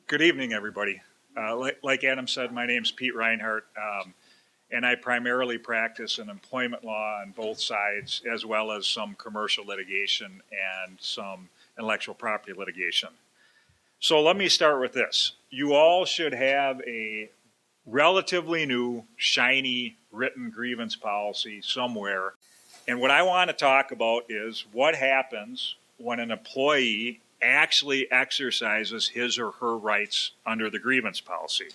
Good evening, everybody. Like Adam said, my name's Pete Reinhardt, and I primarily practice in employment law on both sides, as well as some commercial litigation and some intellectual property litigation. So let me start with this. You all should have a relatively new, shiny, written grievance policy somewhere. And what I want to talk about is what happens when an employee actually exercises his or her rights under the grievance policy.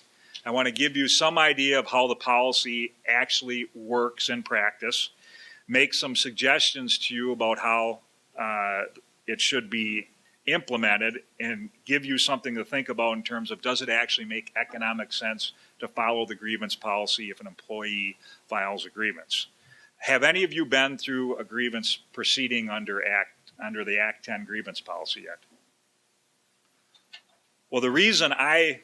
I want to give you some idea of how the policy actually works in practice, make some suggestions to you about how it should be implemented, and give you something to think about in terms of, does it actually make economic sense to follow the grievance policy if an employee files a grievance? Have any of you been through a grievance proceeding under the Act 10 grievance policy yet? Well, the reason I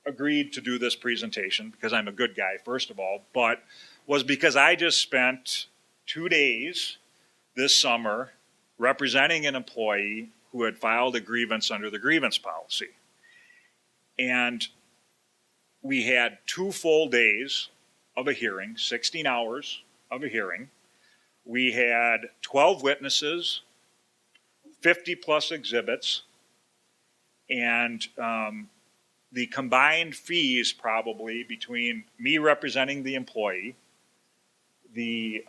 agreed to do this presentation, because I'm a good guy, first of all, but was because I just spent 2 days this summer representing an employee who had filed a grievance under the grievance policy. And we had 2 full days of a hearing, 16 hours of a hearing. We had 12 witnesses, 50 plus exhibits, and the combined fees probably between me representing the employee, the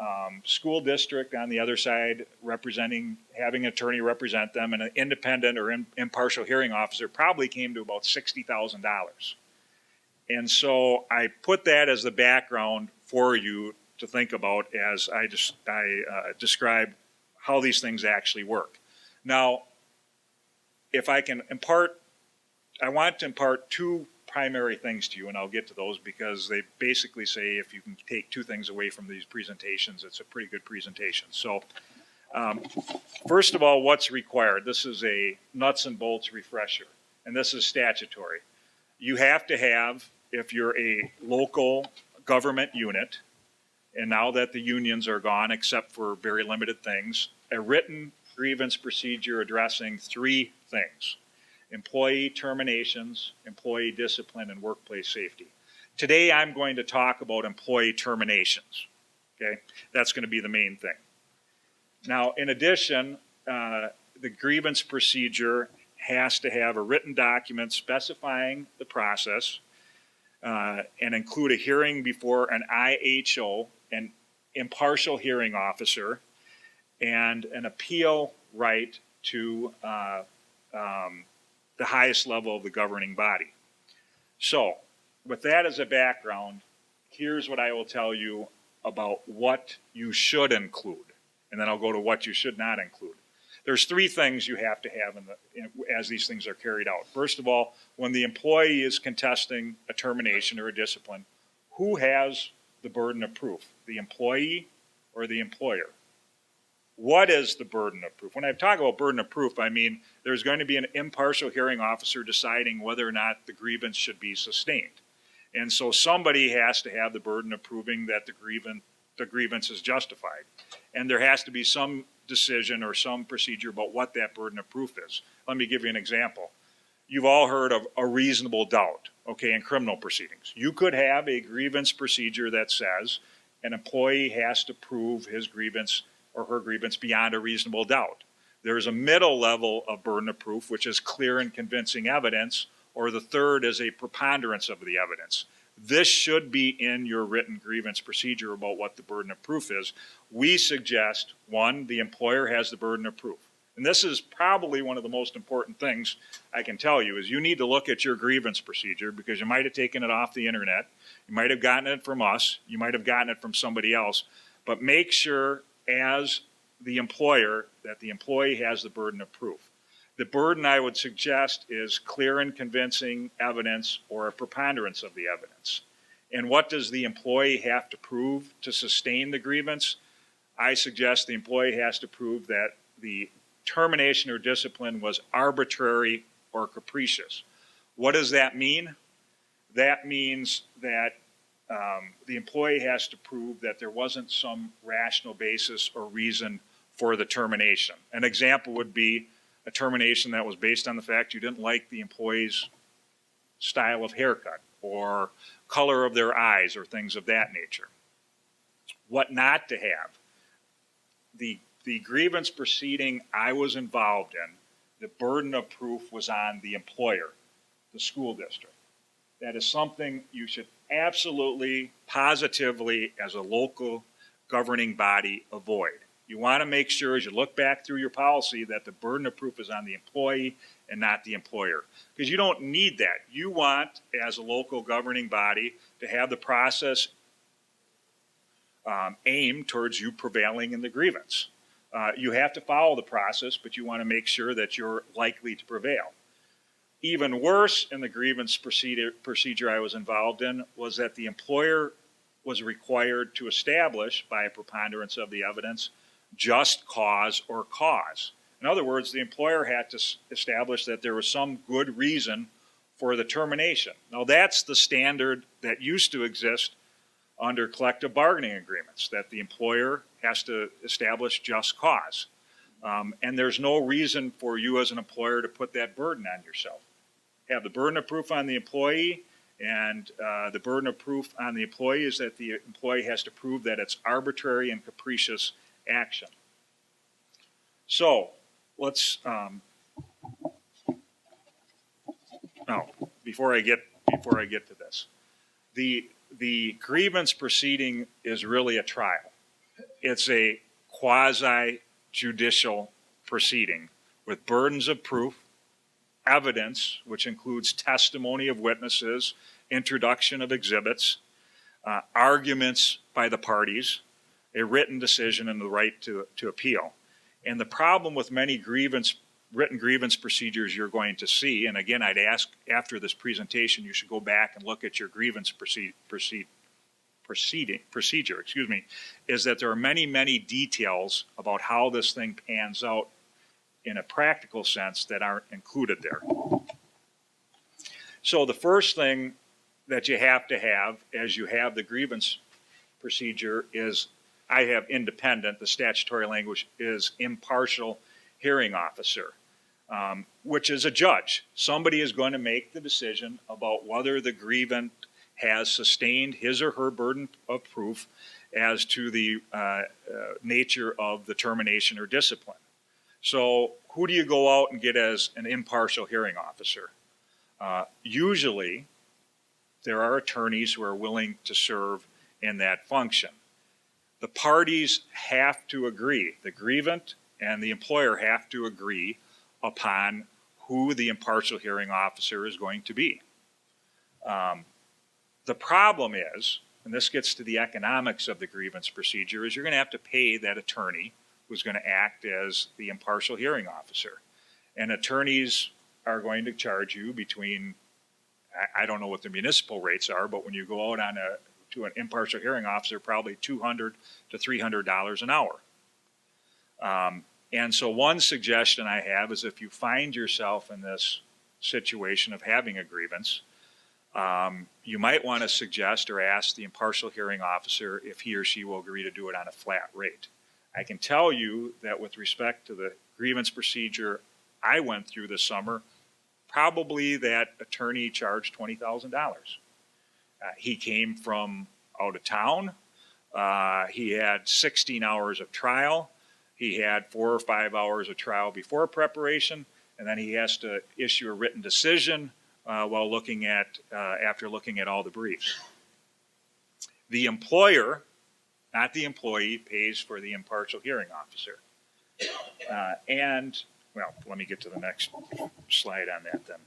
school district on the other side representing, having an attorney represent them, and an independent or impartial hearing officer probably came to about $60,000. And so I put that as the background for you to think about as I describe how these things actually work. Now, if I can impart, I want to impart 2 primary things to you, and I'll get to those because they basically say if you can take 2 things away from these presentations, it's a pretty good presentation. So first of all, what's required? This is a nuts and bolts refresher, and this is statutory. You have to have, if you're a local government unit, and now that the unions are gone except for very limited things, a written grievance procedure addressing 3 things: employee terminations, employee discipline, and workplace safety. Today I'm going to talk about employee terminations. Okay, that's going to be the main thing. Now, in addition, the grievance procedure has to have a written document specifying the process and include a hearing before an IHO, an impartial hearing officer, and an appeal right to the highest level of the governing body. So, with that as a background, here's what I will tell you about what you should include, and then I'll go to what you should not include. There's 3 things you have to have as these things are carried out. First of all, when the employee is contesting a termination or a discipline, who has the burden of proof, the employee or the employer? What is the burden of proof? When I talk about burden of proof, I mean there's going to be an impartial hearing officer deciding whether or not the grievance should be sustained. And so somebody has to have the burden of proving that the grievance is justified. And there has to be some decision or some procedure about what that burden of proof is. Let me give you an example. You've all heard of a reasonable doubt, okay, in criminal proceedings. You could have a grievance procedure that says an employee has to prove his grievance or her grievance beyond a reasonable doubt. There's a middle level of burden of proof, which is clear and convincing evidence, or the third is a preponderance of the evidence. This should be in your written grievance procedure about what the burden of proof is. We suggest, 1, the employer has the burden of proof. And this is probably one of the most important things I can tell you, is you need to look at your grievance procedure because you might have taken it off the internet, you might have gotten it from us, you might have gotten it from somebody else, but make sure as the employer that the employee has the burden of proof. The burden I would suggest is clear and convincing evidence or a preponderance of the evidence. And what does the employee have to prove to sustain the grievance? I suggest the employee has to prove that the termination or discipline was arbitrary or capricious. What does that mean? That means that the employee has to prove that there wasn't some rational basis or reason for the termination. An example would be a termination that was based on the fact you didn't like the employee's style of haircut or color of their eyes or things of that nature. What not to have. The grievance proceeding I was involved in, the burden of proof was on the employer, the school district. That is something you should absolutely, positively, as a local governing body, avoid. You want to make sure as you look back through your policy that the burden of proof is on the employee and not the employer. Because you don't need that. You want, as a local governing body, to have the process aimed towards you prevailing in the grievance. You have to follow the process, but you want to make sure that you're likely to prevail. Even worse in the grievance procedure I was involved in was that the employer was required to establish, by a preponderance of the evidence, just cause or cause. In other words, the employer had to establish that there was some good reason for the termination. Now, that's the standard that used to exist under collective bargaining agreements, that the employer has to establish just cause. And there's no reason for you as an employer to put that burden on yourself. Have the burden of proof on the employee, and the burden of proof on the employee is that the employee has to prove that it's arbitrary and capricious action. So let's, before I get to this, the grievance proceeding is really a trial. It's a quasi-judicial proceeding with burdens of proof, evidence, which includes testimony of witnesses, introduction of exhibits, arguments by the parties, a written decision, and the right to appeal. And the problem with many written grievance procedures you're going to see, and again, I'd ask after this presentation, you should go back and look at your grievance procedure, is that there are many, many details about how this thing pans out in a practical sense that aren't included there. So the first thing that you have to have as you have the grievance procedure is, I have independent, the statutory language is impartial hearing officer, which is a judge. Somebody is going to make the decision about whether the grievant has sustained his or her burden of proof as to the nature of the termination or discipline. So who do you go out and get as an impartial hearing officer? Usually, there are attorneys who are willing to serve in that function. The parties have to agree. The grievant and the employer have to agree upon who the impartial hearing officer is going to be. The problem is, and this gets to the economics of the grievance procedure, is you're going to have to pay that attorney who's going to act as the impartial hearing officer. And attorneys are going to charge you between, I don't know what the municipal rates are, but when you go out to an impartial hearing officer, probably $200 to $300 an hour. And so one suggestion I have is, if you find yourself in this situation of having a grievance, you might want to suggest or ask the impartial hearing officer if he or she will agree to do it on a flat rate. I can tell you that with respect to the grievance procedure I went through this summer, probably that attorney charged $20,000. He came from out of town. He had 16 hours of trial. He had 4 or 5 hours of trial before preparation, and then he has to issue a written decision while looking at, after looking at all the briefs. The employer, not the employee, pays for the impartial hearing officer. And, well, let me get to the next slide on that then.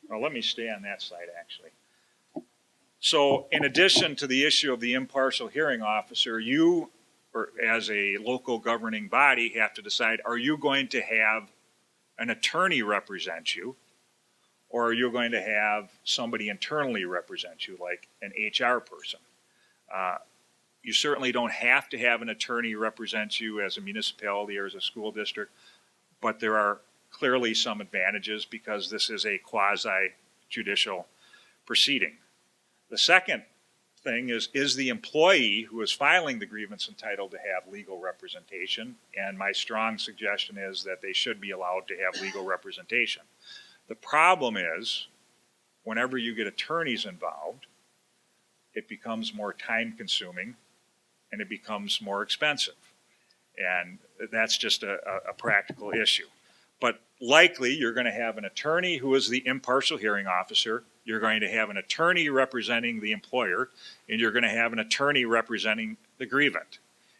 Well, let me stay on that slide, actually. So in addition to the issue of the impartial hearing officer, you, or as a local governing body, have to decide, are you going to have an attorney represent you, or are you going to have somebody internally represent you, like an HR person? You certainly don't have to have an attorney represent you as a municipality or as a school district, but there are clearly some advantages because this is a quasi-judicial proceeding. The second thing is the employee who is filing the grievance entitled to have legal representation? And my strong suggestion is that they should be allowed to have legal representation. The problem is, whenever you get attorneys involved, it becomes more time consuming and it becomes more expensive. And that's just a practical issue. But likely you're going to have an attorney who is the impartial hearing officer, you're going to have an attorney representing the employer, and you're going to have an attorney representing the grievant.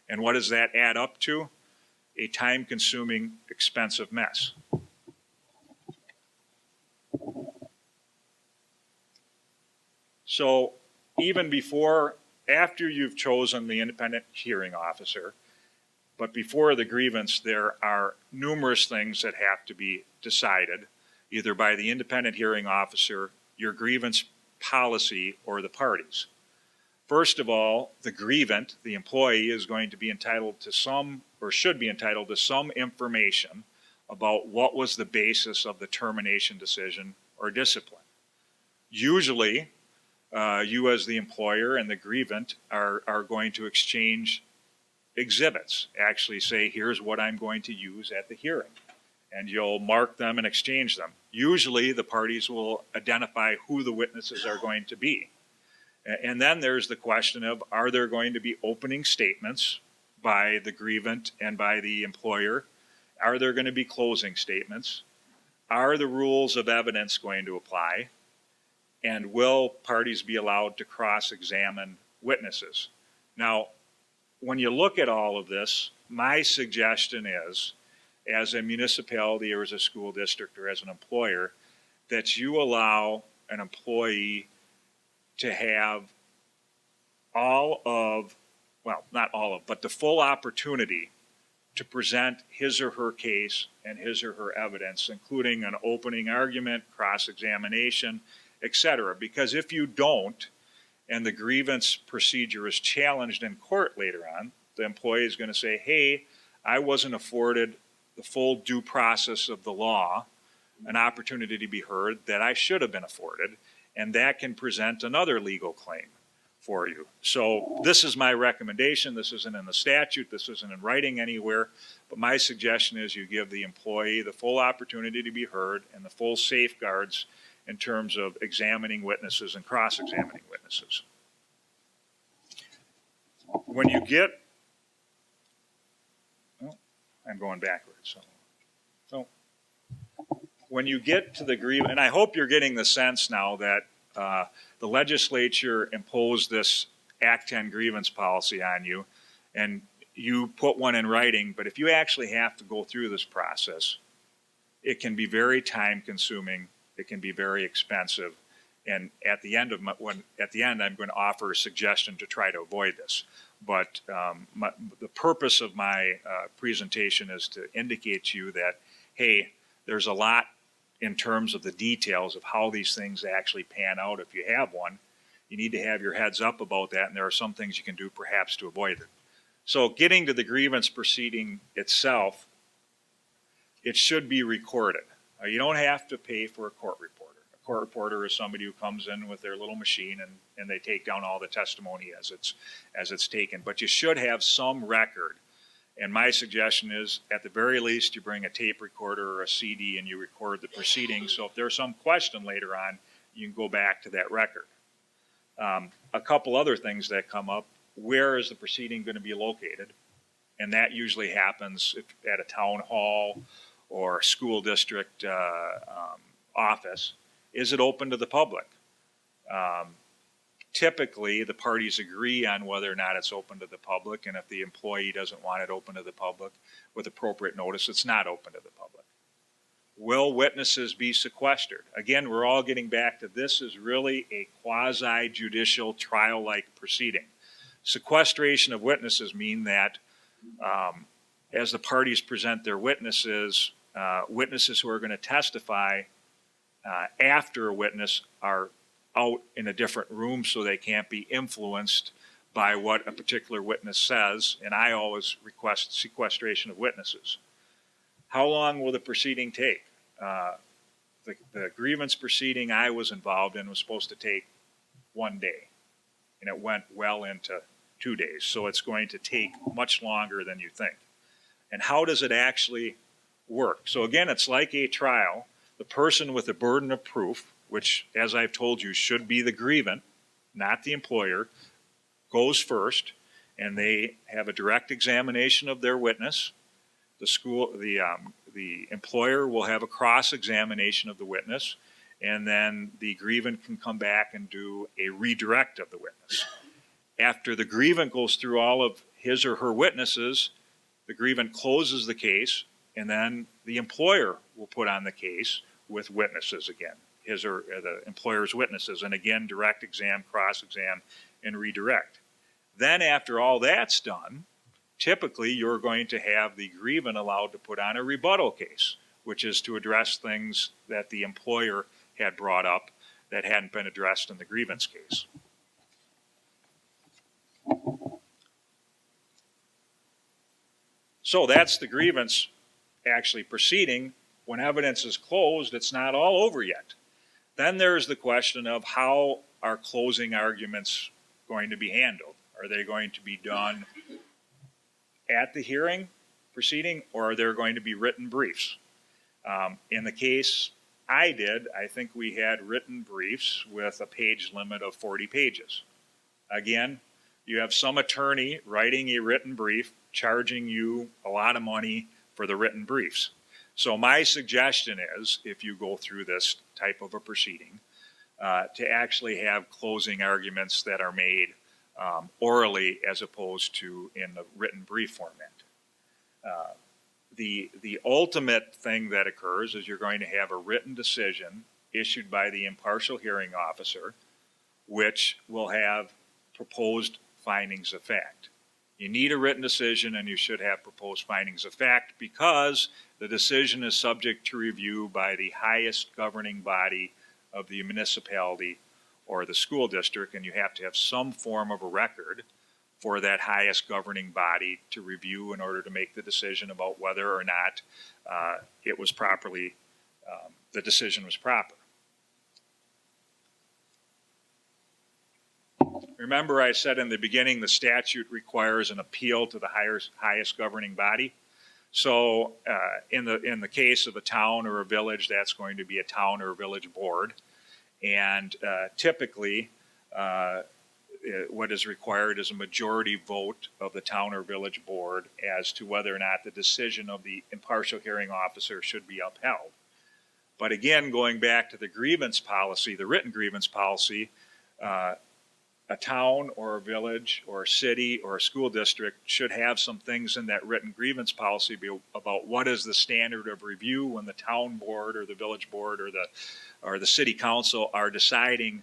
And what does that add up to? A time consuming, expensive mess. So even after you've chosen the independent hearing officer, but before the grievance, there are numerous things that have to be decided, either by the independent hearing officer, your grievance policy, or the parties. First of all, the grievant, the employee, is going to be entitled to some, or should be entitled to some information about what was the basis of the termination decision or discipline. Usually, you as the employer and the grievant are going to exchange exhibits, actually say, here's what I'm going to use at the hearing. And you'll mark them and exchange them. Usually the parties will identify who the witnesses are going to be. And then there's the question of, are there going to be opening statements by the grievant and by the employer? Are there going to be closing statements? Are the rules of evidence going to apply? And will parties be allowed to cross-examine witnesses? Now, when you look at all of this, my suggestion is, as a municipality or as a school district or as an employer, that you allow an employee to have but the full opportunity to present his or her case and his or her evidence, including an opening argument, cross-examination, etc. Because if you don't, and the grievance procedure is challenged in court later on, the employee is going to say, hey, I wasn't afforded the full due process of the law, an opportunity to be heard that I should have been afforded, and that can present another legal claim for you. So this is my recommendation. This isn't in the statute. This isn't in writing anywhere. But my suggestion is you give the employee the full opportunity to be heard and the full safeguards in terms of examining witnesses and cross-examining witnesses. When you get, I'm going backwards. So when you get to the grievance, and I hope you're getting the sense now that the legislature imposed this Act 10 grievance policy on you, and you put one in writing, but if you actually have to go through this process, it can be very time-consuming. It can be very expensive, and at the end, I'm going to offer a suggestion to try to avoid this. But the purpose of my presentation is to indicate to you that, hey, there's a lot in terms of the details of how these things actually pan out. If you have one, you need to have your heads up about that, and there are some things you can do perhaps to avoid it. So getting to the grievance proceeding itself, it should be recorded. You don't have to pay for a court reporter. A court reporter is somebody who comes in with their little machine and they take down all the testimony as it's taken. But you should have some record. And my suggestion is, at the very least, you bring a tape recorder or a CD and you record the proceedings. So if there's some question later on, you can go back to that record. A couple other things that come up: where is the proceeding going to be located? And that usually happens at a town hall or school district office. Is it open to the public? Typically, the parties agree on whether or not it's open to the public, and if the employee doesn't want it open to the public with appropriate notice, it's not open to the public. Will witnesses be sequestered? Again, we're all getting back to this is really a quasi-judicial trial-like proceeding. Sequestration of witnesses mean that as the parties present their witnesses, witnesses who are going to testify after a witness are out in a different room so they can't be influenced by what a particular witness says, and I always request sequestration of witnesses. How long will the proceeding take? The grievance proceeding I was involved in was supposed to take 1 day. and it went well into 2 days. So it's going to take much longer than you think. And how does it actually work? So again, it's like a trial. The person with the burden of proof, which, as I've told you, should be the grievant, not the employer, goes first, and they have a direct examination of their witness. The employer will have a cross-examination of the witness, and then the grievant can come back and do a redirect of the witness. After the grievant goes through all of his or her witnesses, the grievant closes the case, and then the employer will put on the case with witnesses again, his or the employer's witnesses, and again, direct exam, cross-exam, and redirect. Then after all that's done, typically you're going to have the grievant allowed to put on a rebuttal case, which is to address things that the employer had brought up that hadn't been addressed in the grievance case. So that's the grievance actually proceeding. When evidence is closed, it's not all over yet. Then there's the question of how are closing arguments going to be handled? Are they going to be done at the hearing proceeding, or are there going to be written briefs? In the case I did, I think we had written briefs with a page limit of 40 pages. Again, you have some attorney writing a written brief, charging you a lot of money for the written briefs. So my suggestion is, if you go through this type of a proceeding, to actually have closing arguments that are made orally as opposed to in the written brief format. The ultimate thing that occurs is you're going to have a written decision issued by the impartial hearing officer, which will have proposed findings of fact. You need a written decision, and you should have proposed findings of fact, because the decision is subject to review by the highest governing body of the municipality or the school district, and you have to have some form of a record for that highest governing body to review in order to make the decision about whether or not it was properly, the decision was proper. Remember, I said in the beginning the statute requires an appeal to the highest governing body. So in the case of a town or a village, that's going to be a town or village board. And typically, what is required is a majority vote of the town or village board as to whether or not the decision of the impartial hearing officer should be upheld. But again, going back to the grievance policy, the written grievance policy, a town or a village or a city or a school district should have some things in that written grievance policy about what is the standard of review when the town board or the village board or the city council are deciding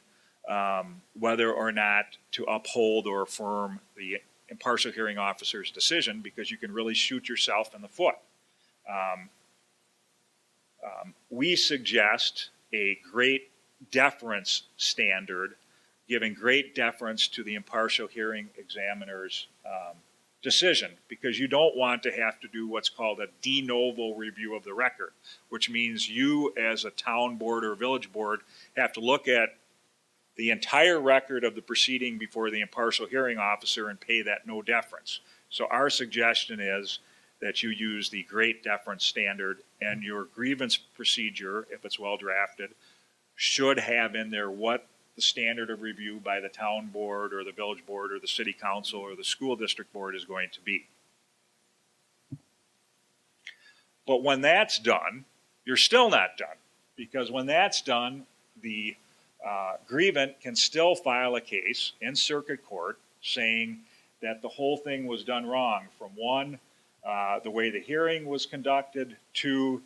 whether or not to uphold or affirm the impartial hearing officer's decision, because you can really shoot yourself in the foot. We suggest a great deference standard, giving great deference to the impartial hearing examiner's decision, because you don't want to have to do what's called a de novo review of the record, which means you as a town board or village board have to look at the entire record of the proceeding before the impartial hearing officer and pay that no deference. So our suggestion is that you use the great deference standard, and your grievance procedure, if it's well drafted, should have in there what the standard of review by the town board or the village board or the city council or the school district board is going to be. But when that's done, you're still not done, because when that's done, the grievant can still file a case in circuit court saying that the whole thing was done wrong, from one, the way the hearing was conducted, to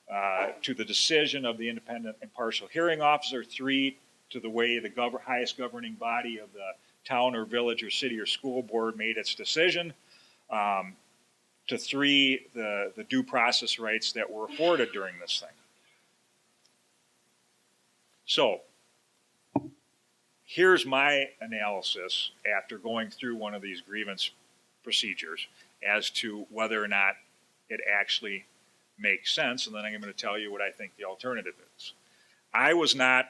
the decision of the independent impartial hearing officer, 3, to the way the highest governing body of the town or village or city or school board made its decision, to 3, the due process rights that were afforded during this thing. So here's my analysis after going through one of these grievance procedures as to whether or not it actually makes sense, and then I'm going to tell you what I think the alternative is. I was not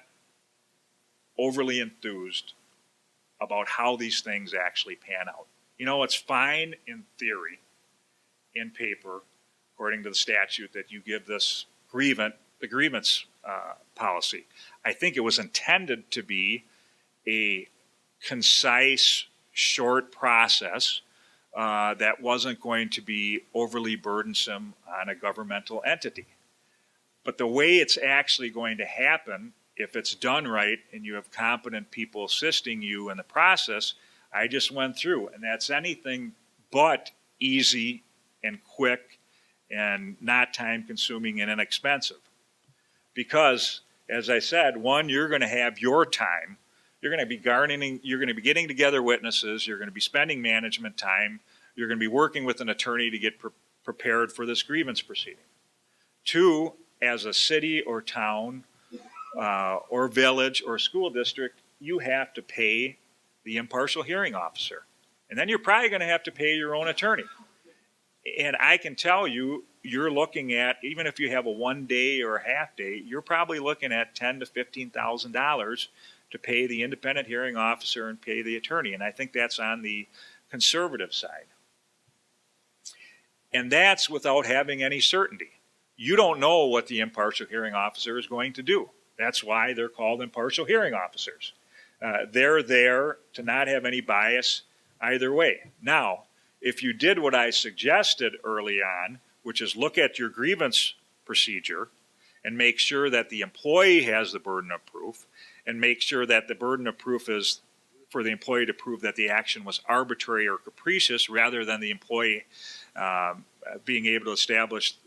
overly enthused about how these things actually pan out. You know, it's fine in theory, in paper, according to the statute, that you give this the grievance policy. I think it was intended to be a concise, short process that wasn't going to be overly burdensome on a governmental entity. But the way it's actually going to happen, if it's done right and you have competent people assisting you in the process, I just went through, and that's anything but easy and quick and not time consuming and inexpensive. Because, as I said, one, you're going to have your time. You're going to be garnering, you're going to be getting together witnesses, you're going to be spending management time, you're going to be working with an attorney to get prepared for this grievance proceeding. Two, as a city or town or village or school district, you have to pay the impartial hearing officer. And then you're probably going to have to pay your own attorney. And I can tell you, you're looking at, even if you have a 1 day or a half day, you're probably looking at $10,000 to $15,000 to pay the independent hearing officer and pay the attorney. And I think that's on the conservative side. And that's without having any certainty. You don't know what the impartial hearing officer is going to do. That's why they're called impartial hearing officers. They're there to not have any bias either way. Now, if you did what I suggested early on, which is look at your grievance procedure and make sure that the employee has the burden of proof, and make sure that the burden of proof is for the employee to prove that the action was arbitrary or capricious, rather than the employee being able to establish,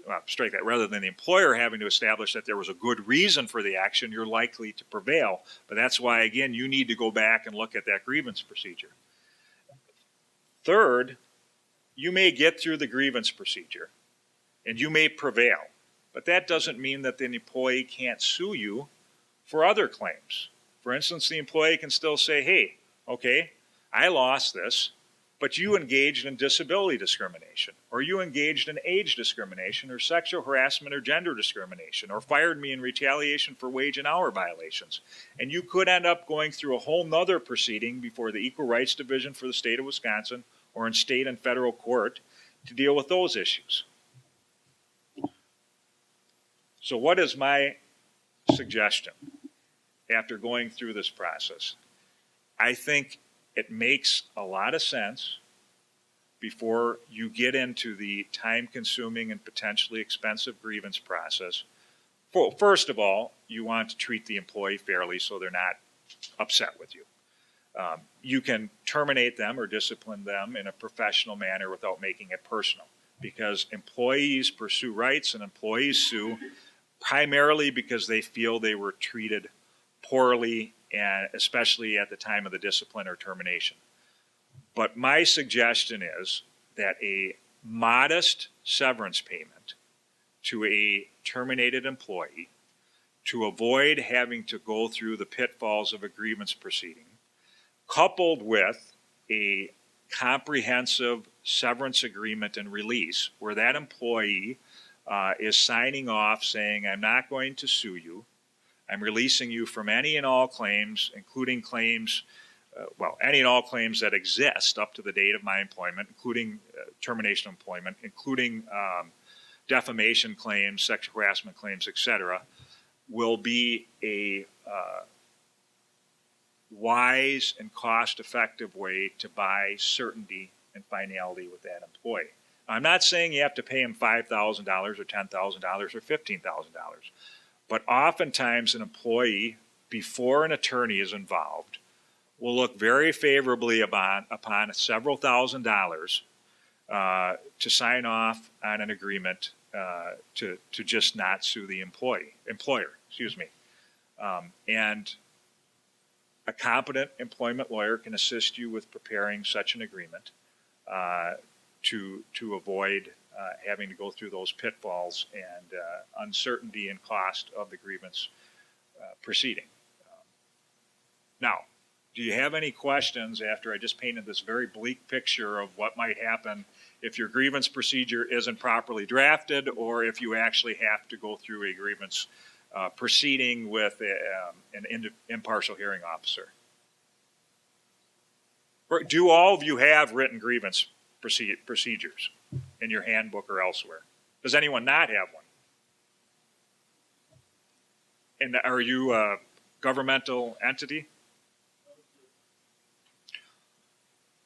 rather than the employer having to establish that there was a good reason for the action, you're likely to prevail. But that's why, again, you need to go back and look at that grievance procedure. Third, you may get through the grievance procedure and you may prevail, but that doesn't mean that the employee can't sue you for other claims. For instance, the employee can still say, hey, okay, I lost this, but you engaged in disability discrimination, or you engaged in age discrimination, or sexual harassment or gender discrimination, or fired me in retaliation for wage and hour violations. And you could end up going through a whole nother proceeding before the Equal Rights Division for the state of Wisconsin, or in state and federal court, to deal with those issues. So what is my suggestion after going through this process? I think it makes a lot of sense, before you get into the time-consuming and potentially expensive grievance process. Well, first of all, you want to treat the employee fairly so they're not upset with you. You can terminate them or discipline them in a professional manner without making it personal, because employees pursue rights and employees sue primarily because they feel they were treated poorly, and especially at the time of the discipline or termination. But my suggestion is that a modest severance payment to a terminated employee, to avoid having to go through the pitfalls of a grievance proceeding, coupled with a comprehensive severance agreement and release, where that employee is signing off saying, I'm not going to sue you, I'm releasing you from any and all claims, including claims, any and all claims that exist up to the date of my employment, including termination of employment, including defamation claims, sexual harassment claims, etc., will be a wise and cost-effective way to buy certainty and finality with that employee. I'm not saying you have to pay him $5,000 or $10,000 or $15,000. But oftentimes an employee, before an attorney is involved, will look very favorably upon several $1,000s to sign off on an agreement to just not sue the employer. And a competent employment lawyer can assist you with preparing such an agreement to avoid having to go through those pitfalls and uncertainty and cost of the grievance proceeding. Now, do you have any questions after I just painted this very bleak picture of what might happen if your grievance procedure isn't properly drafted, or if you actually have to go through a grievance proceeding with an impartial hearing officer? Or do all of you have written grievance procedures in your handbook or elsewhere? Does anyone not have one? And are you a governmental entity?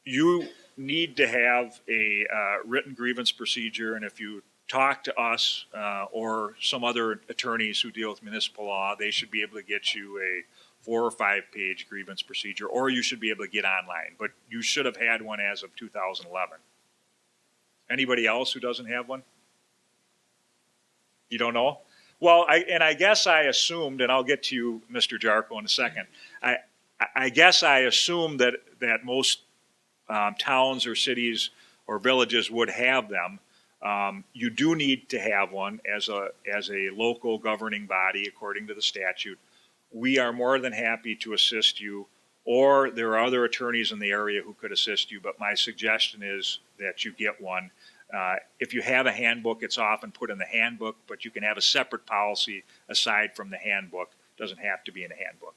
You need to have a written grievance procedure, and if you talk to us or some other attorneys who deal with municipal law, they should be able to get you a 4 or 5 page grievance procedure, or you should be able to get online, but you should have had one as of 2011. Anybody else who doesn't have one? You don't know? Well, I guess I assumed, and I'll get to you, Mr. Jarko, in a second. I guess I assumed that most towns or cities or villages would have them. You do need to have one as a local governing body according to the statute. We are more than happy to assist you, or there are other attorneys in the area who could assist you, but my suggestion is that you get one. If you have a handbook, it's often put in the handbook, but you can have a separate policy aside from the handbook. It doesn't have to be in the handbook.